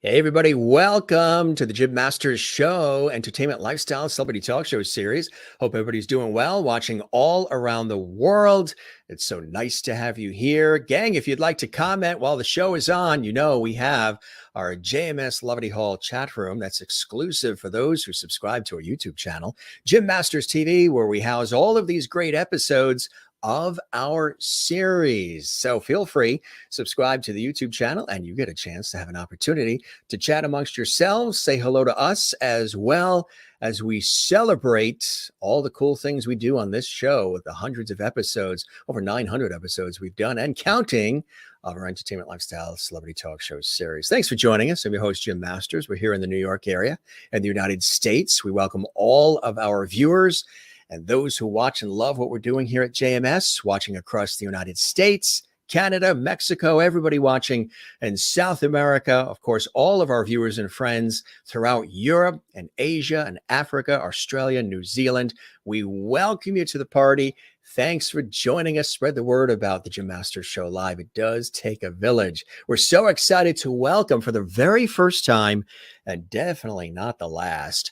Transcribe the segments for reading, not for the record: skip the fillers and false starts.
Hey, everybody, welcome to the Jim Masters Show, entertainment, lifestyle, celebrity talk show series. Hope everybody's doing well, watching all around the world. It's so nice to have you here. Gang, if you'd like to comment while the show is on, you know we have our JMS Lovity Hall chat room that's exclusive for those who subscribe to our YouTube channel, Jim Masters TV, where we house all of these great episodes of our series. So feel free, subscribe to the YouTube channel, and you get a chance to have an opportunity to chat amongst yourselves, say hello to us as well as we celebrate all the cool things we do on this show with the hundreds of episodes, over 900 episodes we've done and counting of our entertainment, lifestyle, celebrity talk show series. Thanks for joining us. I'm your host, Jim Masters. We're here in the New York area and the United States. We welcome all of our viewers and those who watch and love what we're doing here at JMS, watching across the United States, Canada, Mexico, everybody watching in South America, of course, all of our viewers and friends throughout Europe and Asia and Africa, Australia, New Zealand. We welcome you to the party. Thanks for joining us. Spread the word about the Jim Masters Show Live. It does take a village. We're so excited to welcome for the very first time, and definitely not the last,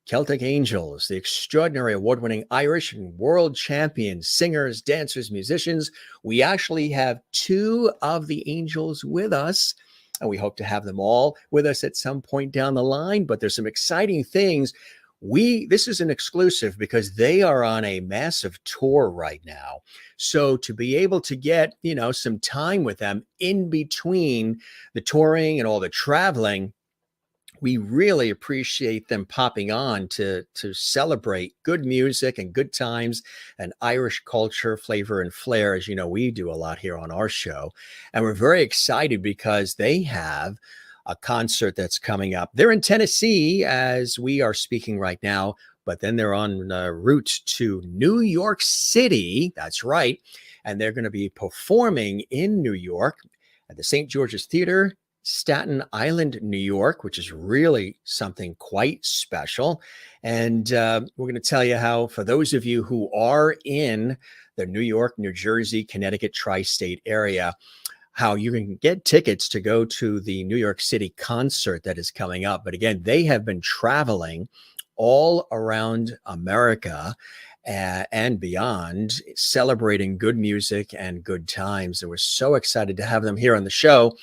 Celtic Angels, the extraordinary award-winning Irish and world champion singers, dancers, musicians. We actually have two of the Angels with us, and we hope to have them all with us at some point down the line. But there's some exciting things. This is an exclusive because they are on a massive tour right now. So to be able to get, some time with them in between the touring and all the traveling, we really appreciate them popping on to celebrate good music and good times and Irish culture, flavor, and flair. As you know, we do a lot here on our show. And we're very excited because they have a concert that's coming up. They're in Tennessee as we are speaking right now, but then they're en route to New York City. That's right. And they're going to be performing in New York at the St. George's Theater, Staten Island, New York, which is really something quite special. And we're going to tell you how, for those of you who are in the New York, New Jersey, Connecticut tri-state area, how you can get tickets to go to the New York City concert that is coming up. But again, they have been traveling all around America and beyond, celebrating good music and good times. And we're so excited to have them here on the show.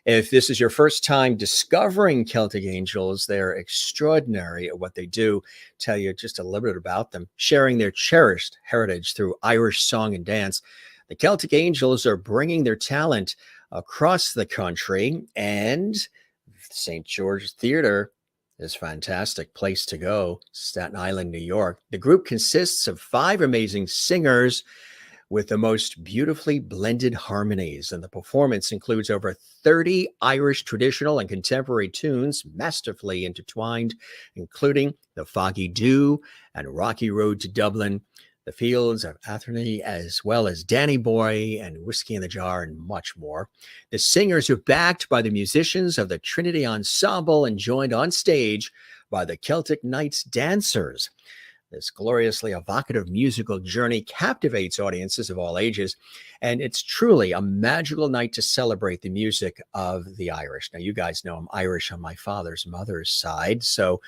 If this is your first time discovering Celtic Angels, they're extraordinary at what they do. Tell you just a little bit about them, sharing their cherished heritage through Irish song and dance. The Celtic Angels are bringing their talent across the country, and St. George's Theater is a fantastic place to go, Staten Island, New York. The group consists of 5 amazing singers with the most beautifully blended harmonies. And the performance includes over 30 Irish traditional and contemporary tunes masterfully intertwined, including The Foggy Dew and Rocky Road to Dublin, The Fields of Athenry, as well as Danny Boy and Whiskey in the Jar, and much more. The singers are backed by the musicians of the Trinity Ensemble and joined on stage by the Celtic Knights dancers. This gloriously evocative musical journey captivates audiences of all ages, and it's truly a magical night to celebrate the music of the Irish. Now, you guys know I'm Irish on my father's mother's side, so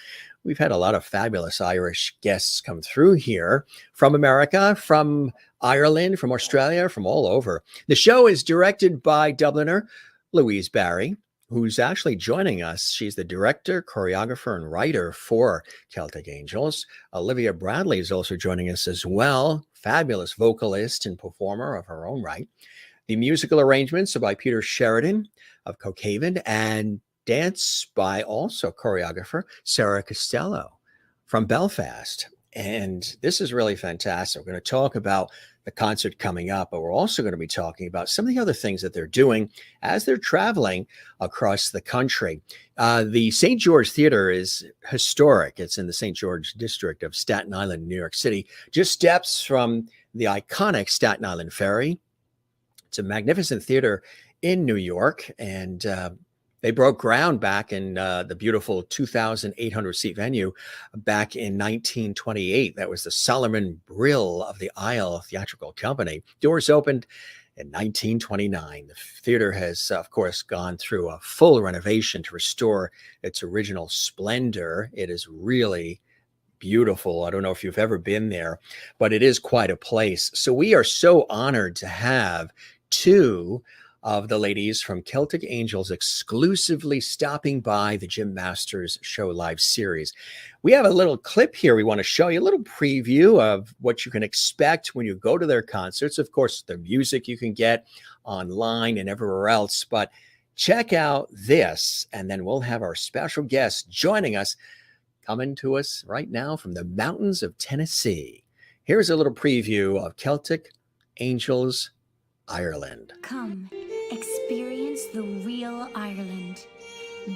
we've had a lot of fabulous Irish guests come through here from America, from Ireland, from Australia, from all over. The show is directed by Dubliner Louise Barry, who's actually joining us. She's the director, choreographer, and writer for Celtic Angels. Olivia Bradley is also joining us as well, fabulous vocalist and performer of her own right. The musical arrangements are by Peter Sheridan of Cookhaven, and dance by also choreographer Sarah Costello from Belfast. And this is really fantastic. We're going to talk about the concert coming up, but we're also going to be talking about some of the other things that they're doing as they're traveling across the country. The St. George Theater is historic. It's in the St. George district of Staten Island, New York City, just steps from the iconic Staten Island Ferry. It's a magnificent theater in New York, and they broke ground back in the beautiful 2,800-seat venue back in 1928. That was the Solomon Brill of the Isle Theatrical Company. Doors opened in 1929. The theater has, of course, gone through a full renovation to restore its original splendor. It is really beautiful. I don't know if you've ever been there, but it is quite a place. So we are so honored to have two of the ladies from Celtic Angels exclusively stopping by the Jim Masters Show Live series. We have a little clip here we want to show you, a little preview of what you can expect when you go to their concerts. Of course, their music you can get online and everywhere else, but check out this, and then we'll have our special guest joining us, coming to us right now from the mountains of Tennessee. Here's a little preview of Celtic Angels Ireland. Come, experience the real Ireland.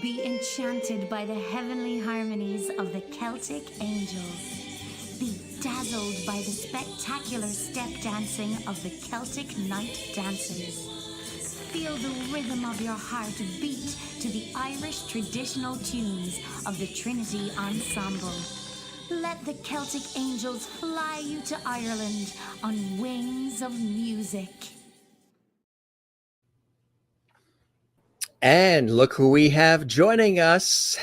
Be enchanted by the heavenly harmonies of the Celtic Angels. Be dazzled by the spectacular step dancing of the Celtic Night Dancers. Feel the rhythm of your heart beat to the Irish traditional tunes of the Trinity Ensemble. Let the Celtic Angels fly you to Ireland on wings of music. And look who we have joining us.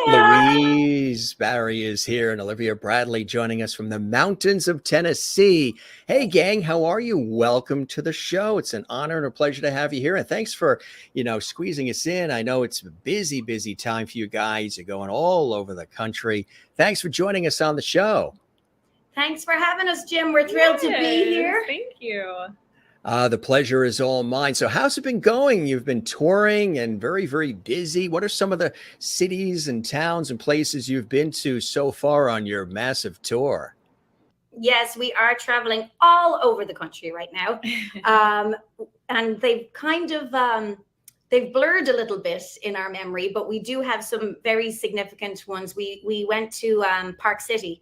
Louise Barry is here, and Olivia Bradley joining us from the mountains of Tennessee. Hey, gang, how are you? Welcome to the show. It's an honor and a pleasure to have you here. And thanks for, squeezing us in. I know it's a busy, busy time for you guys. You're going all over the country. Thanks for joining us on the show. Thanks for having us, Jim. We're thrilled to be here. Thank you. The pleasure is all mine. So how's it been going? You've been touring and very, very busy. What are some of the cities and towns and places you've been to so far on your massive tour? Yes, we are traveling all over the country right now. And they've kind of, they've blurred a little bit in our memory, but we do have some very significant ones. We went to Park City,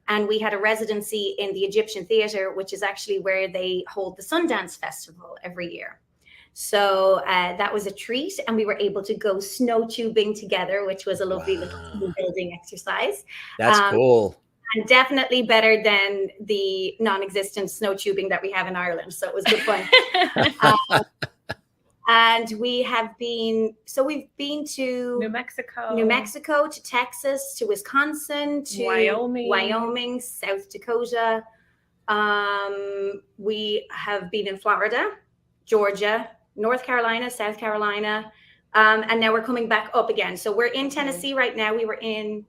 and we had a residency in the Egyptian Theatre, which is actually where they hold the Sundance Festival every year. So that was a treat, and we were able to go snow tubing together, which was a lovely little team building exercise. That's cool. And definitely better than the non-existent snow tubing that we have in Ireland. So it was good fun. And we've been to New Mexico, to Texas, to Wisconsin, to Wyoming, South Dakota. We have been in Florida, Georgia, North Carolina, South Carolina, and now we're coming back up again. So we're in Tennessee right now. We were in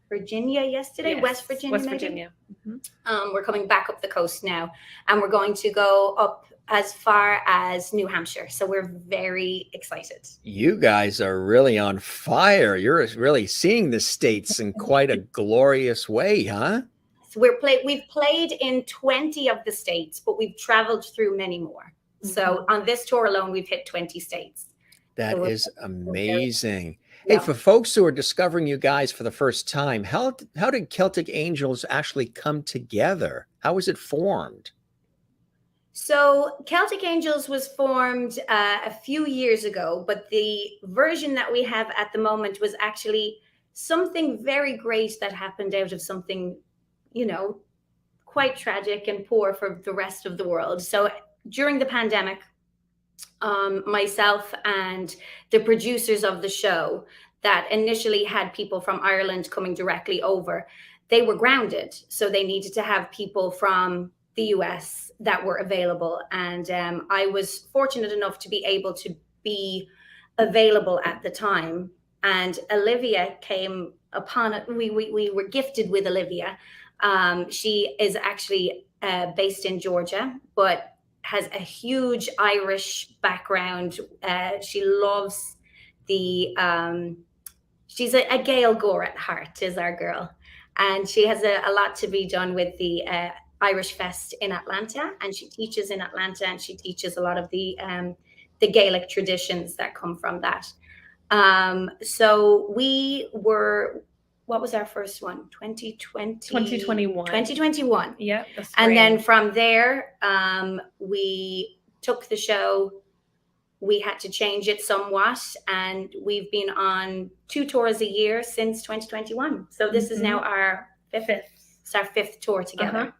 Virginia yesterday, yes. West Virginia. Mm-hmm. We're coming back up the coast now, and we're going to go up as far as New Hampshire. So we're very excited. You guys are really on fire. You're really seeing the states in quite a glorious way, huh? So we've played in 20 of the states, but we've traveled through many more. Mm-hmm. So on this tour alone, we've hit 20 states. That is amazing. Hey, for folks who are discovering you guys for the first time, how did Celtic Angels actually come together? How was it formed? So Celtic Angels was formed a few years ago, but the version that we have at the moment was actually something very great that happened out of something, quite tragic and poor for the rest of the world. So during the pandemic, myself and the producers of the show that initially had people from Ireland coming directly over, they were grounded. So they needed to have people from the US that were available. And I was fortunate enough to be able to be available at the time. And Olivia came upon it. We were gifted with Olivia. She is actually based in Georgia, but has a huge Irish background. She loves she's a Gael Gore at heart, is our girl. And she has a lot to be done with the Irish Fest in Atlanta, and she teaches in Atlanta, and she teaches a lot of the Gaelic traditions that come from that. So we were, what was our first one? 2021. Yeah. And then from there, we took the show. We had to change it somewhat, and we've been on 2 tours a year since 2021. So this is now our fifth. It's our 5th tour together.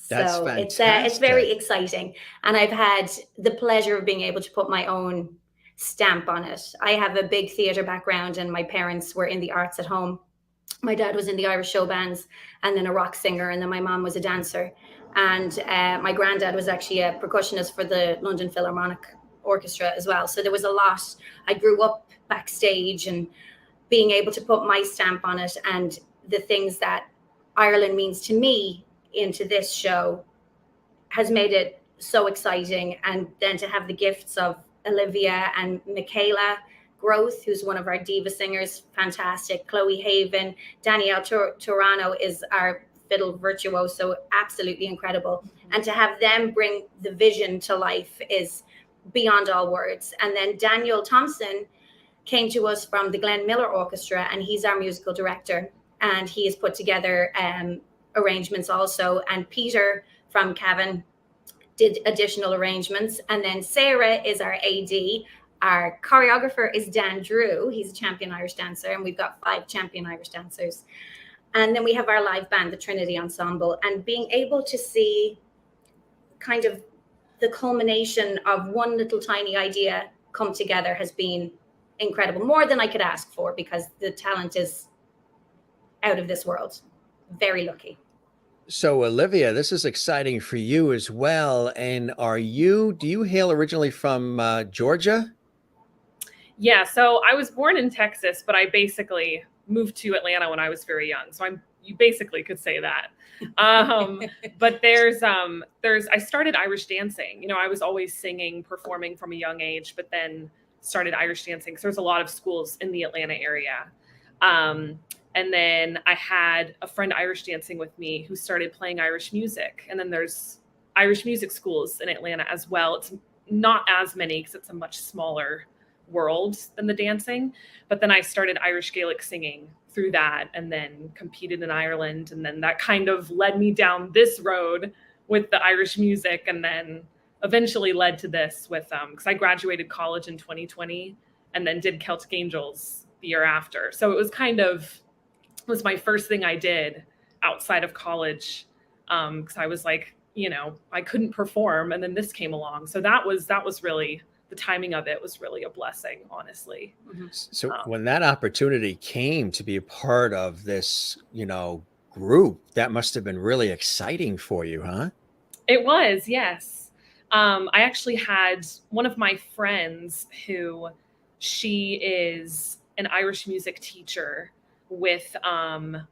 That's So it's very fantastic. exciting, and I've had the pleasure of being able to put my own stamp on it. I have a big theatre background, and my parents were in the arts at home. My dad was in the Irish show bands, and then a rock singer, and then my mom was a dancer, and my granddad was actually a percussionist for the London Philharmonic Orchestra as well. So there was a lot. I grew up backstage and being able to put my stamp on it, and the things that Ireland means to me into this show has made it so exciting. And then to have the gifts of Olivia and Michaela Groth, who's one of our diva singers, fantastic. Chloe Haven, Danielle Turano is our fiddle virtuoso, absolutely incredible. And to have them bring the vision to life is beyond all words. And then Daniel Thompson came to us from the Glenn Miller Orchestra, and he's our musical director. And he has put together arrangements also. And Peter from Cavan did additional arrangements. And then Sarah is our AD. Our choreographer is Dan Drew. He's a champion Irish dancer, and we've got 5 champion Irish dancers. And then we have our live band, the Trinity Ensemble, and being able to see kind of the culmination of one little tiny idea come together has been incredible, more than I could ask for, because the talent is out of this world. Very lucky. So Olivia, this is exciting for you as well. And do you hail originally from Georgia? Yeah, so I was born in Texas, but I basically moved to Atlanta when I was very young. So you basically could say that. But I started Irish dancing. You know, I was always singing, performing from a young age, but then started Irish dancing. So there's a lot of schools in the Atlanta area. And then I had a friend Irish dancing with me who started playing Irish music. And then there's Irish music schools in Atlanta as well. It's not as many because it's a much smaller world than the dancing. But then I started Irish Gaelic singing through that, and then competed in Ireland. And then that kind of led me down this road with the Irish music, and then eventually led to this with, because I graduated college in 2020 and then did Celtic Angels the year after. So it was my first thing I did outside of college, because I was like, you know, I couldn't perform, and then this came along. So that was really, the timing of it was really a blessing, honestly. Mm-hmm. So when that opportunity came to be a part of this, group, that must have been really exciting for you, huh? It was, yes. I actually had one of my friends she is an Irish music teacher with the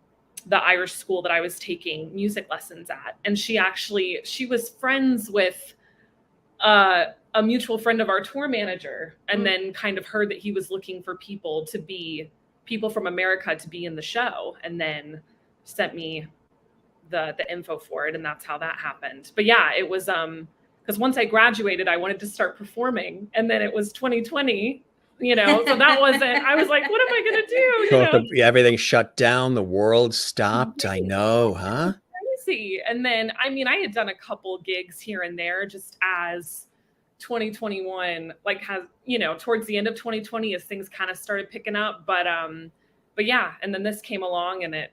Irish school that I was taking music lessons at. And she was friends with a mutual friend of our tour manager, and then kind of heard that he was looking for people from America to be in the show, and then sent me the info for it. And that's how that happened. But yeah, it was, because once I graduated, I wanted to start performing, and then it was 2020, so that wasn't, I was like, what am I going to do? Everything shut down. The world stopped. I know, huh? Crazy. And then, I had done a couple gigs here and there just as 2021, towards the end of 2020, as things kind of started picking up. But yeah, and then this came along, and it,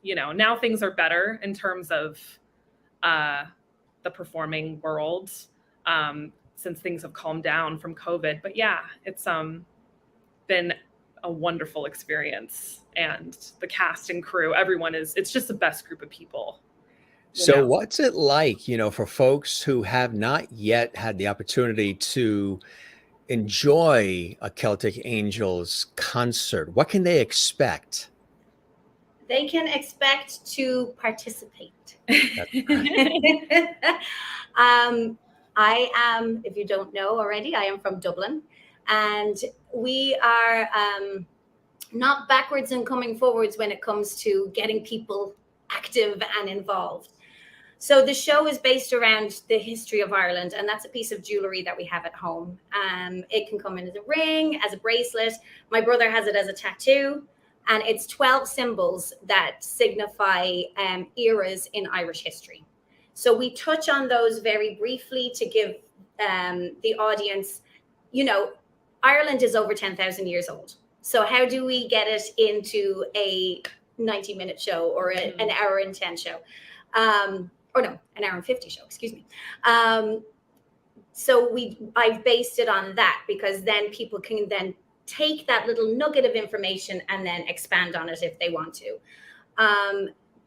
now things are better in terms of the performing world, since things have calmed down from COVID. But yeah, it's been a wonderful experience, and the cast and crew, it's just the best group of people. So what's it like, for folks who have not yet had the opportunity to enjoy a Celtic Angels concert? What can they expect? They can expect to participate. I am, if you don't know already, I am from Dublin, and we are not backwards and coming forwards when it comes to getting people active and involved. So the show is based around the history of Ireland, and that's a piece of jewelry that we have at home. It can come in as a ring, as a bracelet. My brother has it as a tattoo, and it's 12 symbols that signify eras in Irish history. So we touch on those very briefly to give the audience, Ireland is over 10,000 years old. So how do we get it into a 90-minute show or an hour and 10 show? or no, an hour and 50 show, excuse me. So I've based it on that, because then people can then take that little nugget of information and then expand on it if they want to.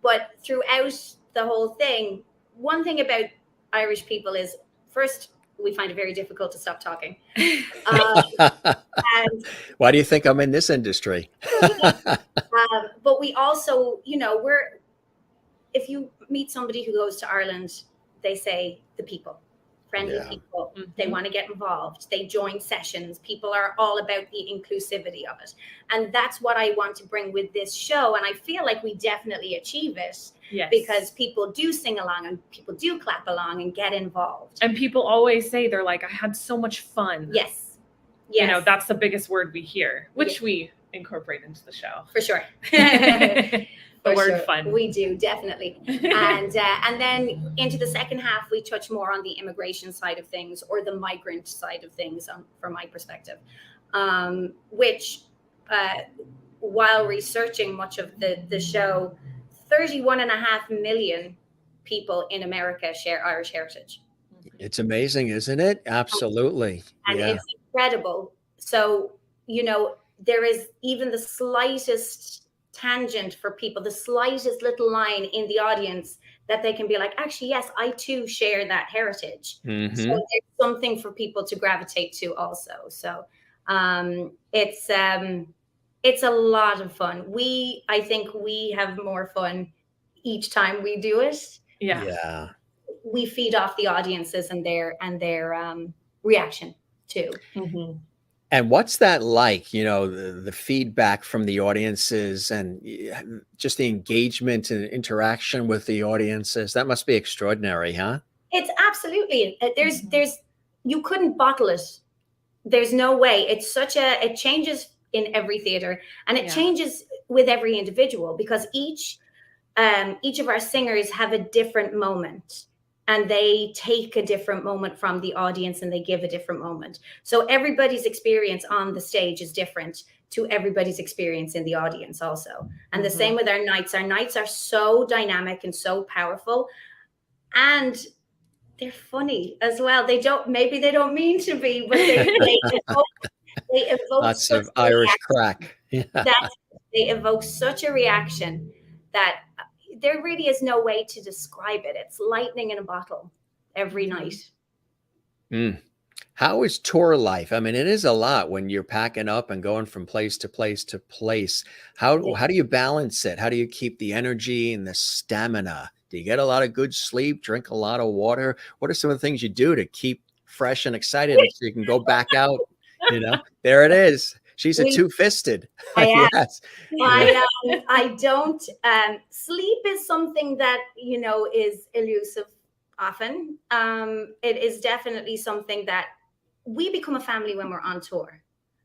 But throughout the whole thing, one thing about Irish people is, first, we find it very difficult to stop talking. And Why do you think I'm in this industry? but we also, if you meet somebody who goes to Ireland, they say the people, friendly people, they want to get involved, they join sessions, people are all about the inclusivity of it. And that's what I want to bring with this show. And I feel like we definitely achieve it, because people do sing along and people do clap along and get involved. And people always say, they're like, I had so much fun. Yes. That's the biggest word we hear, which we incorporate into the show. For sure. The word fun. We do, definitely. And then into the second half, we touch more on the immigration side of things, or the migrant side of things, from my perspective, which while researching much of the show, 31.5 million people in America share Irish heritage. It's amazing, isn't it? Absolutely. And it's incredible. So, there is even the slightest tangent for people, the slightest little line in the audience that they can be like, actually, yes, I too share that heritage. So there's something for people to gravitate to also. So it's a lot of fun. I think we have more fun each time we do it. Yeah. We feed off the audiences and their reaction too. And what's that like, the feedback from the audiences and just the engagement and interaction with the audiences? That must be extraordinary, huh? It's absolutely, there's, you couldn't bottle it. There's no way. It's it changes in every theater, and it changes with every individual, because each of our singers have a different moment. And they take a different moment from the audience, and they give a different moment. So everybody's experience on the stage is different to everybody's experience in the audience also. And the same with our nights. Our nights are so dynamic and so powerful, and they're funny as well. Maybe they don't mean to be, but they evoke lots of Irish crack. They evoke such a reaction that there really is no way to describe it. It's lightning in a bottle every night. How is tour life? I mean, it is a lot when you're packing up and going from place to place to place. How do you balance it? How do you keep the energy and the stamina? Do you get a lot of good sleep, drink a lot of water? What are some of the things you do to keep fresh and excited so you can go back out? There it is. She's a two-fisted. Yes. I don't. Sleep is something that, is elusive often. It is definitely something that we become a family when we're on tour.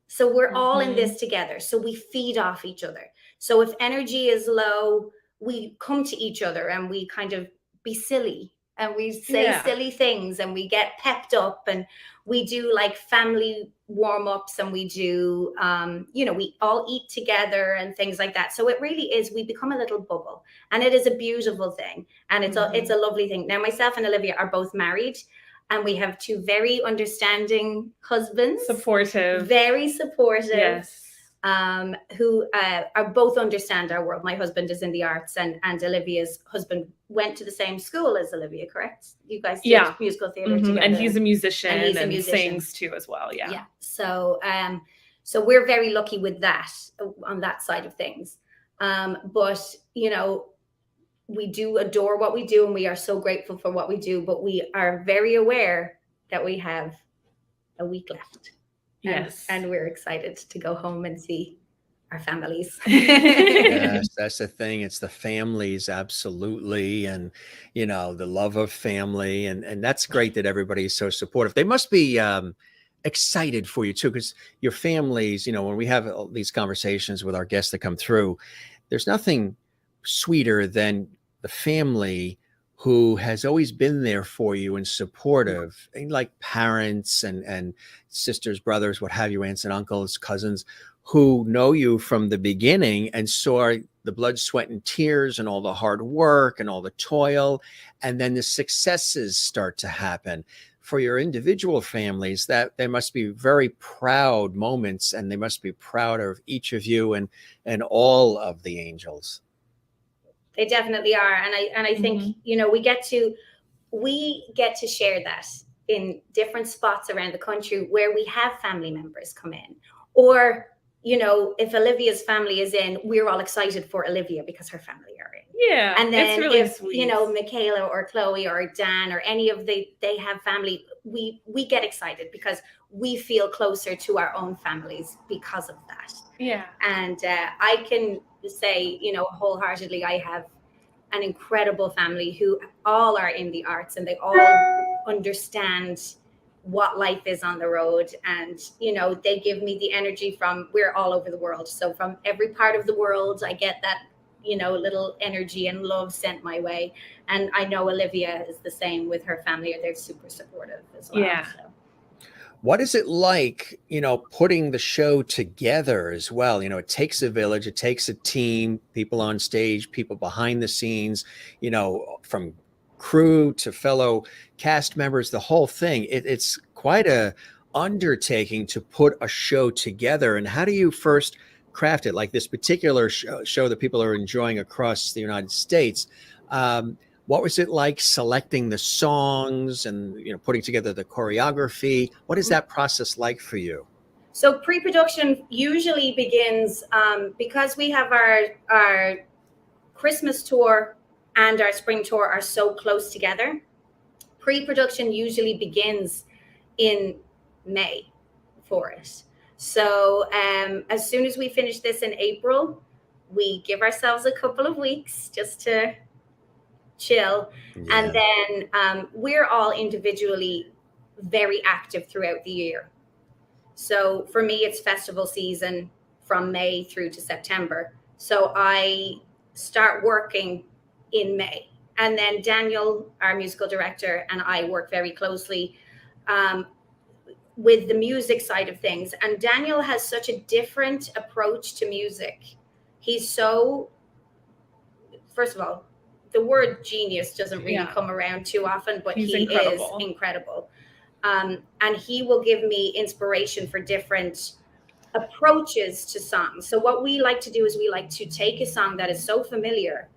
So we're all in this together. So we feed off each other. So if energy is low, we come to each other and we kind of be silly. And we say silly things, and we get pepped up, and we do like family warm-ups, and we do, we all eat together and things like that. So it really is, we become a little bubble, and it is a beautiful thing. And it's a lovely thing. Now, myself and Olivia are both married, and we have two very understanding husbands. Supportive. Very supportive. Yes. Who are both understand our world. My husband is in the arts, and Olivia's husband went to the same school as Olivia, correct? You guys did musical theater together. And he's a musician, and sings too as well. Yeah. So we're very lucky with that, on that side of things. But we do adore what we do, and we are so grateful for what we do, but we are very aware that we have a week left. Yes. And we're excited to go home and see our families. Yes, that's the thing. It's the families, absolutely. And, the love of family. And that's great that everybody's so supportive. They must be excited for you too, because your families, when we have all these conversations with our guests that come through, there's nothing sweeter than the family who has always been there for you and supportive, like parents and sisters, brothers, what have you, aunts and uncles, cousins, who know you from the beginning and saw the blood, sweat, and tears and all the hard work and all the toil, and then the successes start to happen. For your individual families, that they must be very proud moments, and they must be proud of each of you and all of the Angels. They definitely are. And I think, you know, we get to share that in different spots around the country where we have family members come in. Or, you know, if Olivia's family is in, we're all excited for Olivia because her family are in. Yeah. And then it's really if, sweet. you know, Michaela or Chloe or Dan or any of they have family, we get excited because we feel closer to our own families because of that. Yeah. And I can say, you know, wholeheartedly, I have an incredible family who all are in the arts, and they all understand what life is on the road. And, you know, they give me the energy from, we're all over the world. So from every part of the world, I get that, you know, little energy and love sent my way. And I know Olivia is the same with her family. They're super supportive as well. Yeah. So. What is it like, you know, putting the show together as well? You know, it takes a village, it takes a team, people on stage, people behind the scenes, you know, from crew to fellow cast members, the whole thing. It's quite a undertaking to put a show together. And how do you first craft it? Like this particular show that people are enjoying across the United States. What was it like selecting the songs and, you know, putting together the choreography? What is that process like for you? So pre-production usually begins because we have our Christmas tour and our spring tour are so close together. Pre-production usually begins in May for it. So as soon as we finish this in April, we give ourselves a couple of weeks just to chill. Yeah. And then we're all individually very active throughout the year. So for me, it's festival season from May through to September. So I start working in May. And then Daniel, our musical director, and I work very closely with the music side of things. And Daniel has such a different approach to music. He's so, first of all, the word genius doesn't really come around too often, but he is incredible. And he will give me inspiration for different approaches to songs. So what we like to do is we like to take a song that is so familiar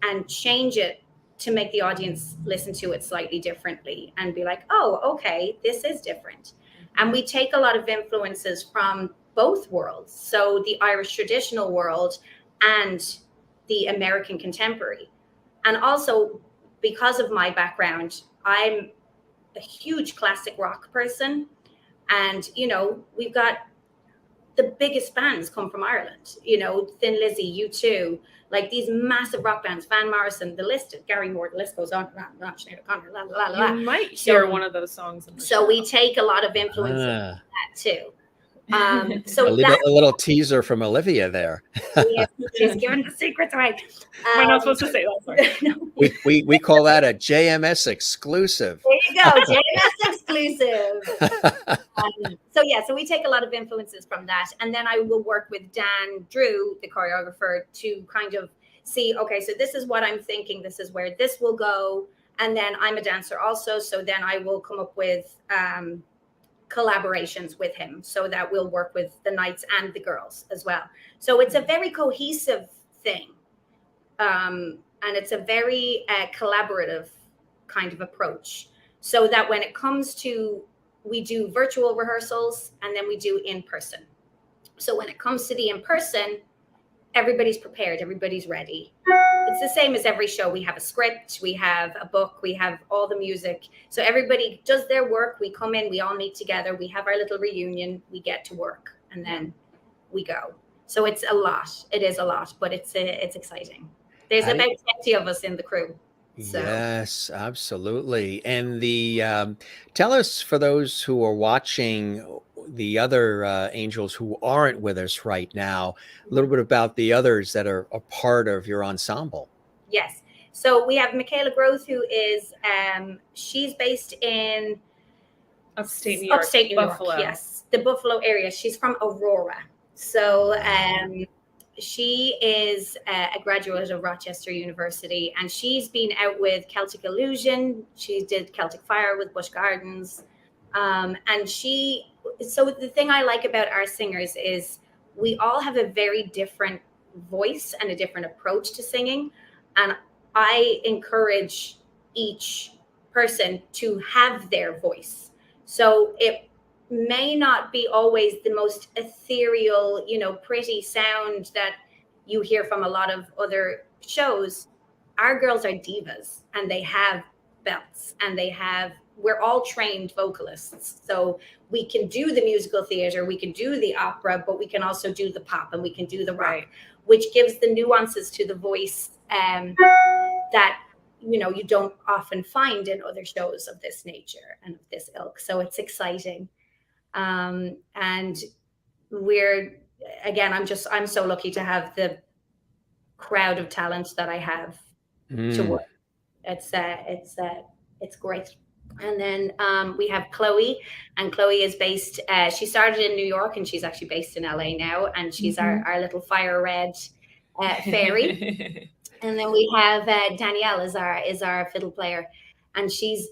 and change it to make the audience listen to it slightly differently and be like, oh, okay, this is different. And we take a lot of influences from both worlds. So the Irish traditional world and the American contemporary. And also, because of my background, I'm a huge classic rock person. And, you know, we've got the biggest bands come from Ireland, you know, Thin Lizzy, U2, like these massive rock bands, Van Morrison, the list, Gary Moore, the list goes on and on and on, Sinead O'Connor, la, la, la, la. You might hear one of those songs. In the show. We take a lot of influence from that too. So a little teaser from Olivia there. Yeah, she's giving the secrets away. We're not supposed to say that. Sorry. No. We call that a JMS exclusive. There you go, JMS exclusive. So we take a lot of influences from that, and then I will work with Dan Drew, the choreographer, to kind of see, okay, so this is what I'm thinking, this is where this will go, and then I'm a dancer also, so then I will come up with collaborations with him so that we'll work with the knights and the girls as well. So it's a very cohesive thing. And it's a very collaborative kind of approach. So that when it comes to, we do virtual rehearsals and then we do in person. So when it comes to the in person, everybody's prepared, everybody's ready. It's the same as every show. We have a script, we have a book, we have all the music. So everybody does their work. We come in, we all meet together, we have our little reunion, we get to work, and then we go. So it's a lot. It is a lot, but it's exciting. There's about 20 of us in the crew. So. Yes, absolutely. And the tell us, for those who are watching, the other angels who aren't with us right now, a little bit about the others that are a part of your ensemble. Yes. So we have Michaela Groth, who is, she's based in upstate New York, Buffalo. Yes, the Buffalo area. She's from Aurora. So she is a graduate of Rochester University, and she's been out with Celtic Illusion. She did Celtic Fire with Busch Gardens. So the thing I like about our singers is we all have a very different voice and a different approach to singing. And I encourage each person to have their voice. So it may not be always the most ethereal, pretty sound that you hear from a lot of other shows. Our girls are divas, and they have belts, and we're all trained vocalists. So we can do the musical theater, we can do the opera, but we can also do the pop, and we can do the rock, Right. which gives the nuances to the voice that you don't often find in other shows of this nature and of this ilk. So it's exciting. And I'm so lucky to have the crowd of talent that I have to work. It's great. And then we have Chloe, and Chloe is based, she started in New York, and she's actually based in LA now, and she's our little fire red fairy. And then we have Danielle is our fiddle player, and she's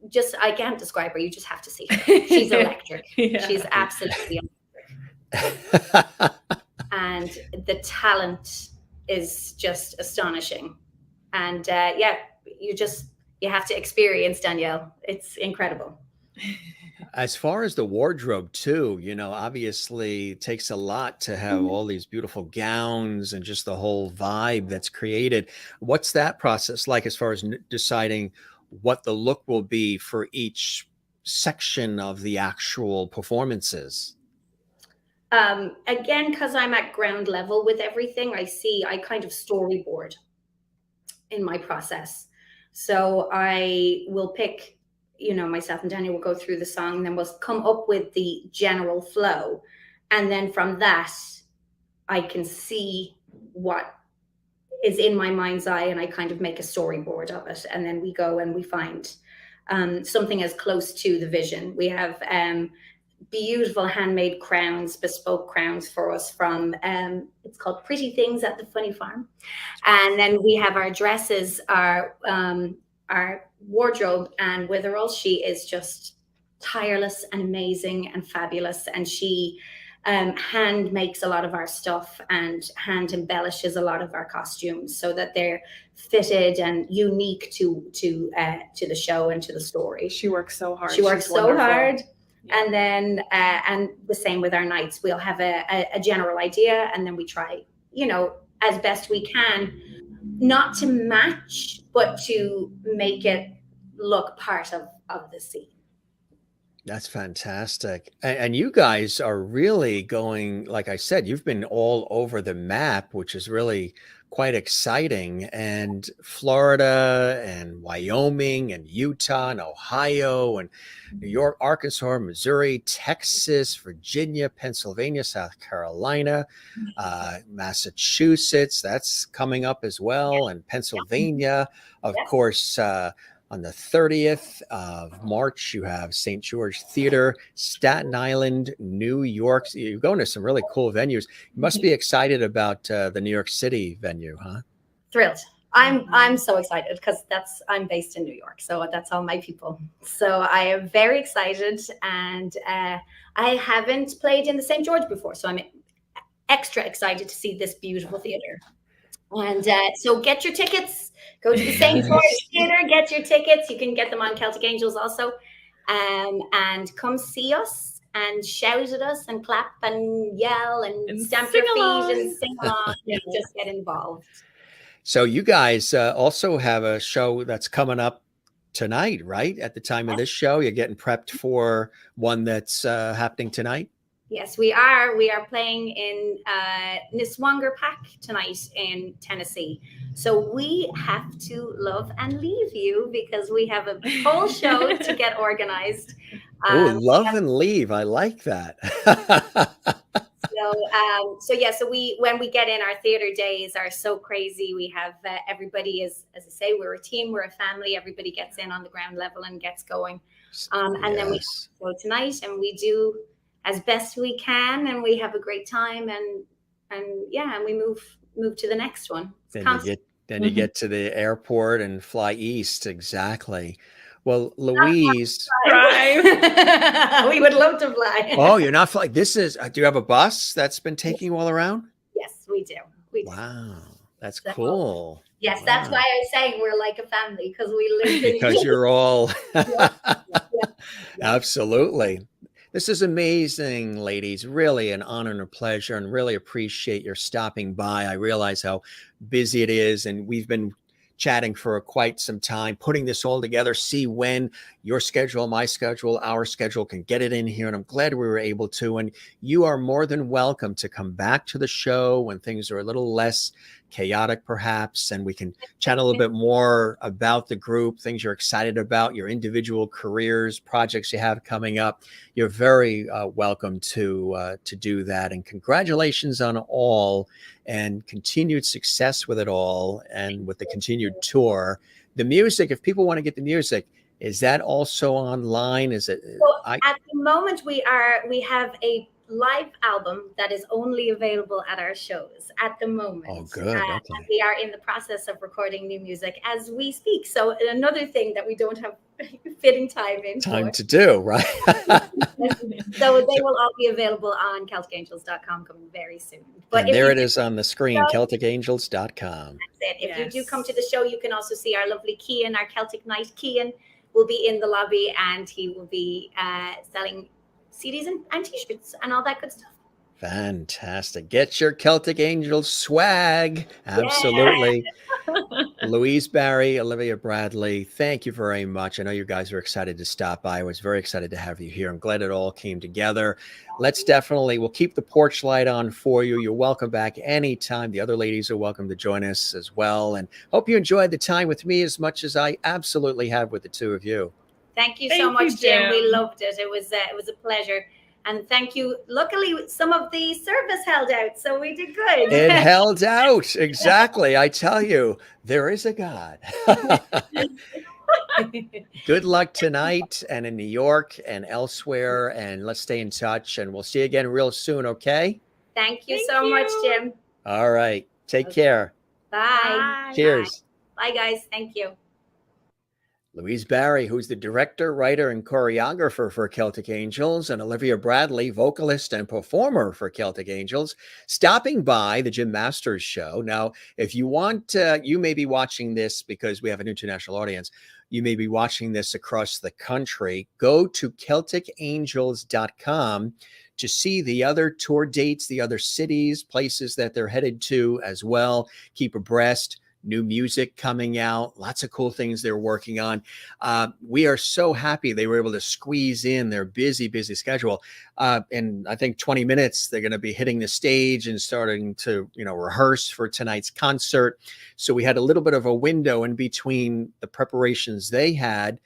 just, I can't describe her. You just have to see her. She's electric. Yeah. She's absolutely electric. And the talent is just astonishing. And you have to experience Danielle. It's incredible. As far as the wardrobe too, obviously it takes a lot to have all these beautiful gowns and just the whole vibe that's created. What's that process like as far as deciding what the look will be for each section of the actual performances? Again, because I'm at ground level with everything, I kind of storyboard in my process. So I will pick, myself and Daniel will go through the song, and then we'll come up with the general flow. And then from that, I can see what is in my mind's eye, and I kind of make a storyboard of it. And then we go and we find something as close to the vision. We have beautiful handmade crowns, bespoke crowns for us from, it's called Pretty Things at the Funny Farm. And then we have our dresses, our wardrobe, and Witherell. She is just tireless and amazing and fabulous. And she hand makes a lot of our stuff and hand embellishes a lot of our costumes so that they're fitted and unique to the show and to the story. She works so hard. She works so hard. Yeah. And then and the same with our nights. We'll have a general idea, and then we try, as best we can, not to match, but to make it look part of the scene. That's fantastic. And you guys are really going, like I said, you've been all over the map, which is really quite exciting. And Florida and Wyoming and Utah and Ohio and New York, Arkansas, Missouri, Texas, Virginia, Pennsylvania, South Carolina, Massachusetts, that's coming up as well. And Pennsylvania, of course, on the 30th of March, you have St. George Theater, Staten Island, New York. You're going to some really cool venues. You must be excited about the New York City venue, huh? Thrilled. I'm so excited because I'm based in New York, so that's all my people. So I am very excited, and I haven't played in the St. George before, so I'm extra excited to see this beautiful theater. And so get your tickets. Go to the St. George Theater, get your tickets. You can get them on Celtic Angels also. And come see us and shout at us and clap and yell and stamp your feet and sing along and just get involved. So you guys also have a show that's coming up tonight, right? At the time of this show, you're getting prepped for one that's happening tonight? Yes, we are. We are playing in Niswongerpack tonight in Tennessee. So we have to love and leave you because we have a whole show to get organized. Love and leave. I like that. So when we get in, our theater days are so crazy. We have everybody as I say, we're a team, we're a family. Everybody gets in on the ground level and gets going. And then we go tonight, and we do as best we can, and we have a great time, and we move to the next one. Then you get to the airport and fly east. Exactly. Well, Louise, we would love to fly. oh, you're not flying. This is, do you have a bus that's been taking you all around? Yes, we do. Wow, that's So, cool. Yes, Wow. that's why I say we're like a family, because we live in Because you're all, Yeah. absolutely. This is amazing, ladies. Really an honor and a pleasure, and really appreciate your stopping by. I realize how busy it is, and we've been chatting for quite some time, putting this all together, see when your schedule, my schedule, our schedule can get it in here. And I'm glad we were able to. And you are more than welcome to come back to the show when things are a little less chaotic, perhaps, and we can chat a little bit more about the group, things you're excited about, your individual careers, projects you have coming up. You're very welcome to do that. And congratulations on all, and continued success with it all, and with the continued tour. The music, if people want to get the music, is that also online? Is it? Well, at the moment, we have a live album that is only available at our shows at the moment. Oh, good. Okay. And we are in the process of recording new music as we speak. So another thing that we don't have fitting time to do, right? So they will all be available on CelticAngels.com coming very soon. But and there it is on the screen, CelticAngels.com. That's it. If you do come to the show, you can also see our lovely Cian, our Celtic Knight Cian will be in the lobby, and he will be selling CDs and t-shirts and all that good stuff. Fantastic. Get your Celtic Angels swag. Absolutely. Yeah. Louise Barry, Olivia Bradley, thank you very much. I know you guys are excited to stop by. I was very excited to have you here. I'm glad it all came together. We'll keep the porch light on for you. You're welcome back anytime. The other ladies are welcome to join us as well. And hope you enjoyed the time with me as much as I absolutely have with the two of you. Thank you so much, Jim. We loved it. It was a pleasure. And thank you. Luckily, some of the service held out, so we did good. It held out. Exactly. I tell you, there is a God. Good luck tonight and in New York and elsewhere. And let's stay in touch. And we'll see you again real soon, okay? Thank you so much, Jim. All right. Take care. Bye. Cheers. Bye, guys. Thank you. Louise Barry, who's the director, writer, and choreographer for Celtic Angels, and Olivia Bradley, vocalist and performer for Celtic Angels, stopping by the Jim Masters show. Now, if you want, you may be watching this because we have an international audience. You may be watching this across the country. Go to CelticAngels.com to see the other tour dates, the other cities, places that they're headed to as well. Keep abreast. New music coming out, lots of cool things they're working on. We are so happy they were able to squeeze in their busy schedule. In I think 20 minutes, they're going to be hitting the stage and starting to, rehearse for tonight's concert. So we had a little bit of a window in between the preparations they had.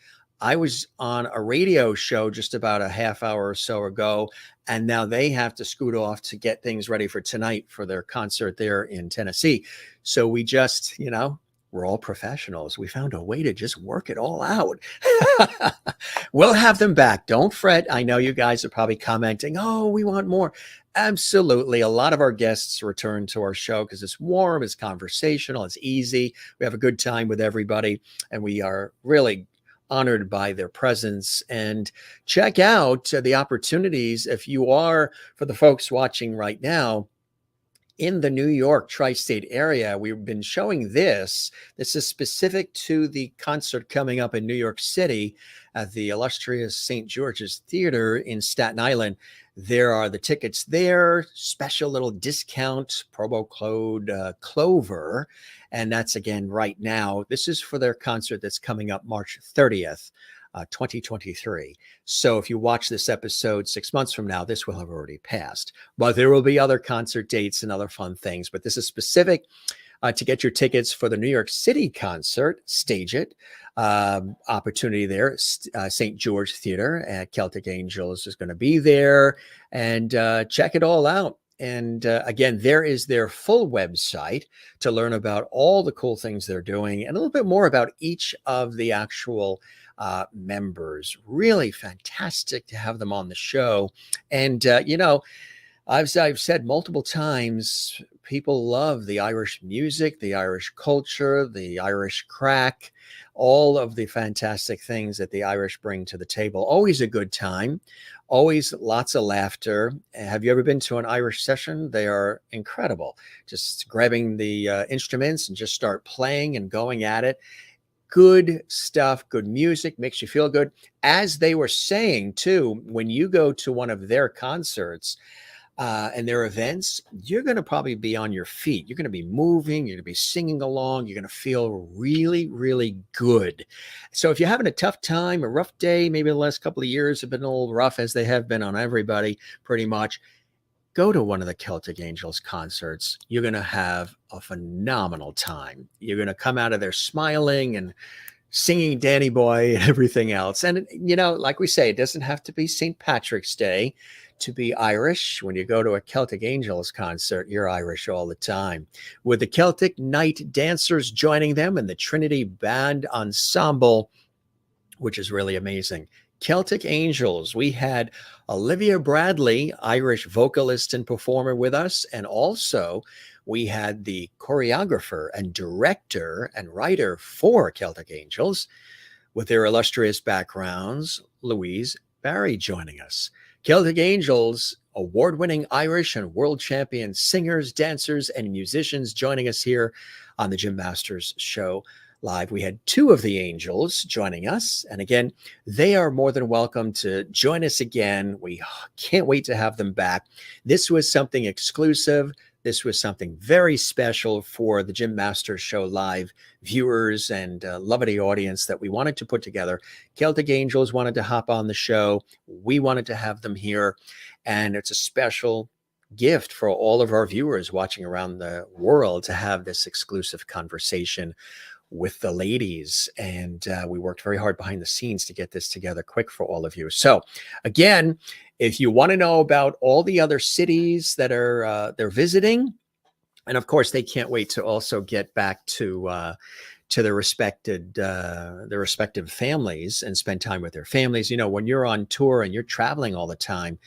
I was on a radio show just about a half hour or so ago, and now they have to scoot off to get things ready for tonight for their concert there in Tennessee. So we just, we're all professionals. We found a way to just work it all out. We'll have them back. Don't fret. I know you guys are probably commenting, oh, we want more. Absolutely. A lot of our guests return to our show because it's warm, it's conversational, it's easy. We have a good time with everybody, and we are really honored by their presence. And check out the opportunities if you are, for the folks watching right now, in the New York tri-state area. We've been showing this. This is specific to the concert coming up in New York City at the illustrious St. George's Theater in Staten Island. There are the tickets there, special little discount, promo code Clover. And that's again right now. This is for their concert that's coming up March 30th, 2023. So if you watch this episode 6 months from now, this will have already passed. But there will be other concert dates and other fun things. But this is specific to get your tickets for the New York City concert. Stage it. Opportunity there. St. George Theater at Celtic Angels is going to be there. And check it all out. And again, there is their full website to learn about all the cool things they're doing and a little bit more about each of the actual members. Really fantastic to have them on the show. And, I've said multiple times, people love the Irish music, the Irish culture, the Irish crack, all of the fantastic things that the Irish bring to the table. Always a good time, always lots of laughter. Have you ever been to an Irish session? They are incredible. Just grabbing the instruments and just start playing and going at it. Good stuff, good music, makes you feel good. As they were saying too, when you go to one of their concerts, and their events, you're going to probably be on your feet. You're going to be moving. You're going to be singing along. You're going to feel really, really good. So if you're having a tough time, a rough day, maybe the last couple of years have been a little rough, as they have been on everybody pretty much, go to one of the Celtic Angels concerts. You're going to have a phenomenal time. You're going to come out of there smiling and singing Danny Boy and everything else. And, like we say, it doesn't have to be St. Patrick's Day to be Irish. When you go to a Celtic Angels concert, you're Irish all the time. With the Celtic Night Dancers joining them and the Trinity Band Ensemble, which is really amazing. Celtic Angels, we had Olivia Bradley, Irish vocalist and performer, with us. And also we had the choreographer and director and writer for Celtic Angels, with their illustrious backgrounds, Louise Barry, joining us. Celtic Angels, award-winning Irish and world champion singers, dancers, and musicians joining us here on the Jim Masters Show Live. We had two of the Angels joining us. And again, they are more than welcome to join us again. We can't wait to have them back. This was something exclusive. This was something very special for the Jim Masters Show Live viewers and lovely audience that we wanted to put together. Celtic Angels wanted to hop on the show. We wanted to have them here. And it's a special gift for all of our viewers watching around the world to have this exclusive conversation with the ladies. And we worked very hard behind the scenes to get this together quick for all of you. So again, if you want to know about all the other cities that are they're visiting, and of course they can't wait to also get back to their respective families and spend time with their families. When you're on tour and you're traveling all the time,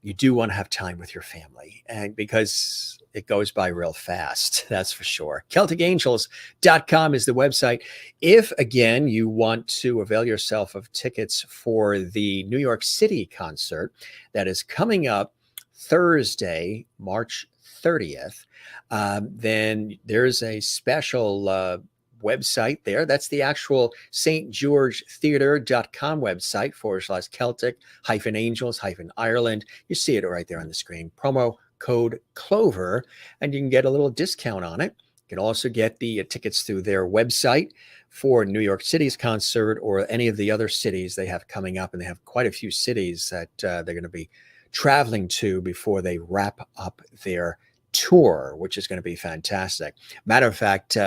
you do want to have time with your family, and because it goes by real fast, that's for sure. CelticAngels.com is the website. If, again, you want to avail yourself of tickets for the New York City concert that is coming up Thursday, March 30th, then there's a special website there. That's the actual stgeorgetheater.com website /Celtic-Angels-Ireland. You see it right there on the screen. Promo code Clover, and you can get a little discount on it. You can also get the tickets through their website for New York City's concert or any of the other cities they have coming up. And they have quite a few cities that they're going to be traveling to before they wrap up their tour, which is going to be fantastic. Matter of fact,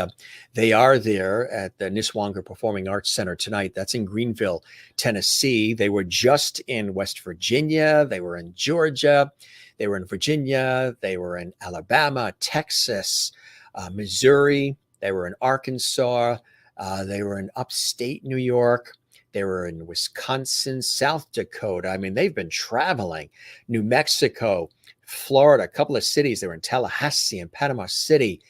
they are there at the Niswonger Performing Arts Center tonight. That's in Greenville, Tennessee. They were just in West Virginia. They were in Georgia. They were in Virginia. They were in Alabama, Texas, Missouri. They were in Arkansas. They were in upstate New York. They were in Wisconsin, South Dakota. I mean, they've been traveling. New Mexico, Florida, a couple of cities. They were in Tallahassee and Panama City,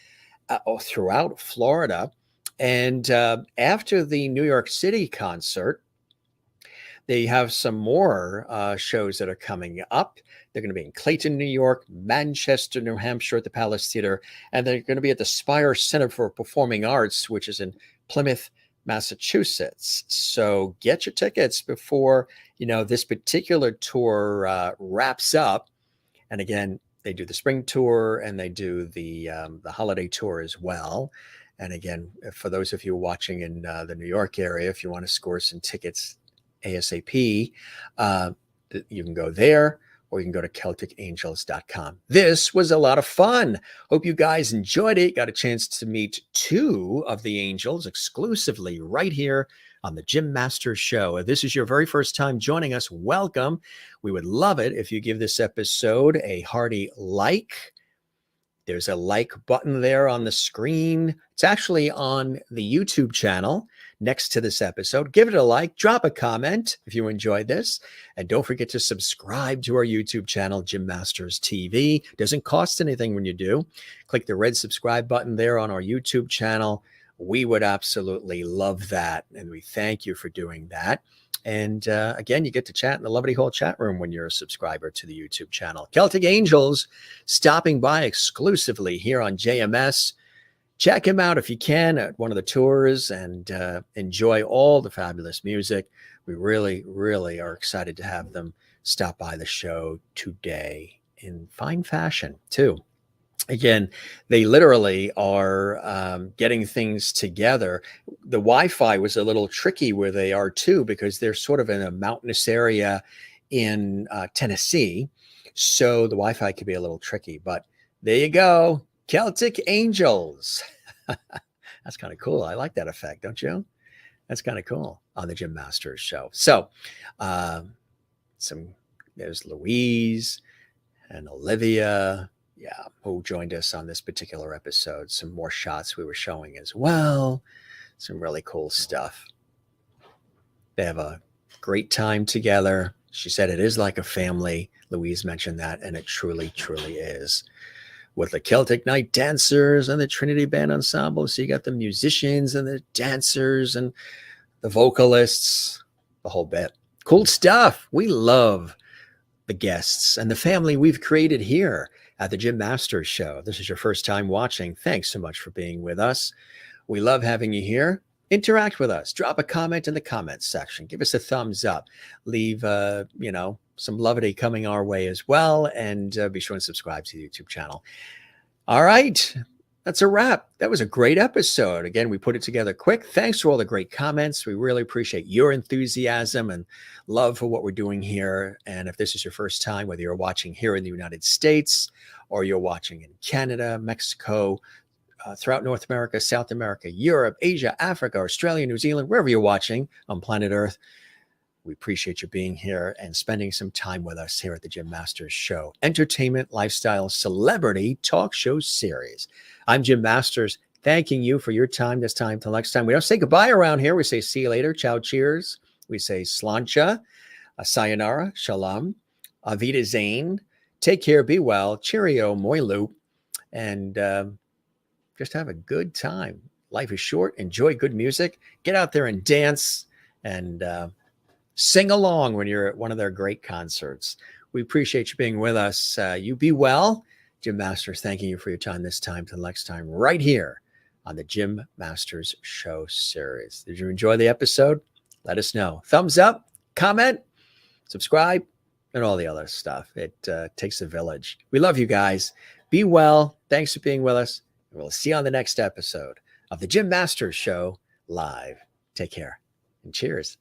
throughout Florida. And after the New York City concert, they have some more shows that are coming up. They're going to be in Clayton, New York, Manchester, New Hampshire at the Palace Theater, and they're going to be at the Spire Center for Performing Arts, which is in Plymouth, Massachusetts. So get your tickets before, this particular tour wraps up. And again, they do the spring tour and they do the holiday tour as well. And again, for those of you watching in the New York area, if you want to score some tickets ASAP, you can go there, or you can go to CelticAngels.com. This was a lot of fun. Hope you guys enjoyed it. Got a chance to meet two of the Angels exclusively right here on the Jim Masters Show. If this is your very first time joining us, welcome. We would love it if you give this episode a hearty like. There's a like button there on the screen. It's actually on the YouTube channel. next to this episode. Give it a like, drop a comment if you enjoyed this. And don't forget to subscribe to our YouTube channel, Gym Masters TV. Doesn't cost anything when you do. Click the red subscribe button there on our YouTube channel. We would absolutely love that. And we thank you for doing that. And again, you get to chat in the Lovely Hole chat room when you're a subscriber to the YouTube channel. Celtic Angels stopping by exclusively here on JMS. Check him out if you can at one of the tours and enjoy all the fabulous music. We really, really are excited to have them stop by the show today in fine fashion, too. Again, they literally are getting things together. The Wi-Fi was a little tricky where they are, too, because they're sort of in a mountainous area in Tennessee. So the Wi-Fi could be a little tricky. But there you go. Celtic Angels. That's kind of cool. I like that effect, don't you? That's kind of cool on the Gym Masters show. So there's Louise and Olivia, who joined us on this particular episode. Some more shots we were showing as well. Some really cool stuff. They have a great time together. She said it is like a family. Louise mentioned that, and it truly, truly is. With the Celtic Night Dancers and the Trinity Band Ensemble. So you got the musicians and the dancers and the vocalists, the whole bit. Cool stuff. We love the guests and the family we've created here at the Gym Masters Show. This is your first time watching. Thanks so much for being with us. We love having you here. Interact with us. Drop a comment in the comments section. Give us a thumbs up. Leave, some levity coming our way as well. And be sure and subscribe to the YouTube channel. All right. That's a wrap. That was a great episode. Again, we put it together quick. Thanks for all the great comments. We really appreciate your enthusiasm and love for what we're doing here. And if this is your first time, whether you're watching here in the United States or you're watching in Canada, Mexico, throughout North America, South America, Europe, Asia, Africa, Australia, New Zealand, wherever you're watching on planet Earth, we appreciate you being here and spending some time with us here at the Gym Masters Show. Entertainment, lifestyle, celebrity talk show series. I'm Gym Masters, thanking you for your time this time till next time. We don't say goodbye around here. We say see you later. Ciao, cheers. We say slancha, sayonara, shalom, avida zain. Take care, be well, cheerio, moilu, and just have a good time. Life is short. Enjoy good music. Get out there and dance and sing along when you're at one of their great concerts. We appreciate you being with us. You be well. Gym Masters, thanking you for your time this time till next time right here on the Gym Masters Show series. Did you enjoy the episode? Let us know. Thumbs up, comment, subscribe, and all the other stuff. It takes a village. We love you guys. Be well. Thanks for being with us. And we'll see you on the next episode of the Gym Masters Show live. Take care and cheers.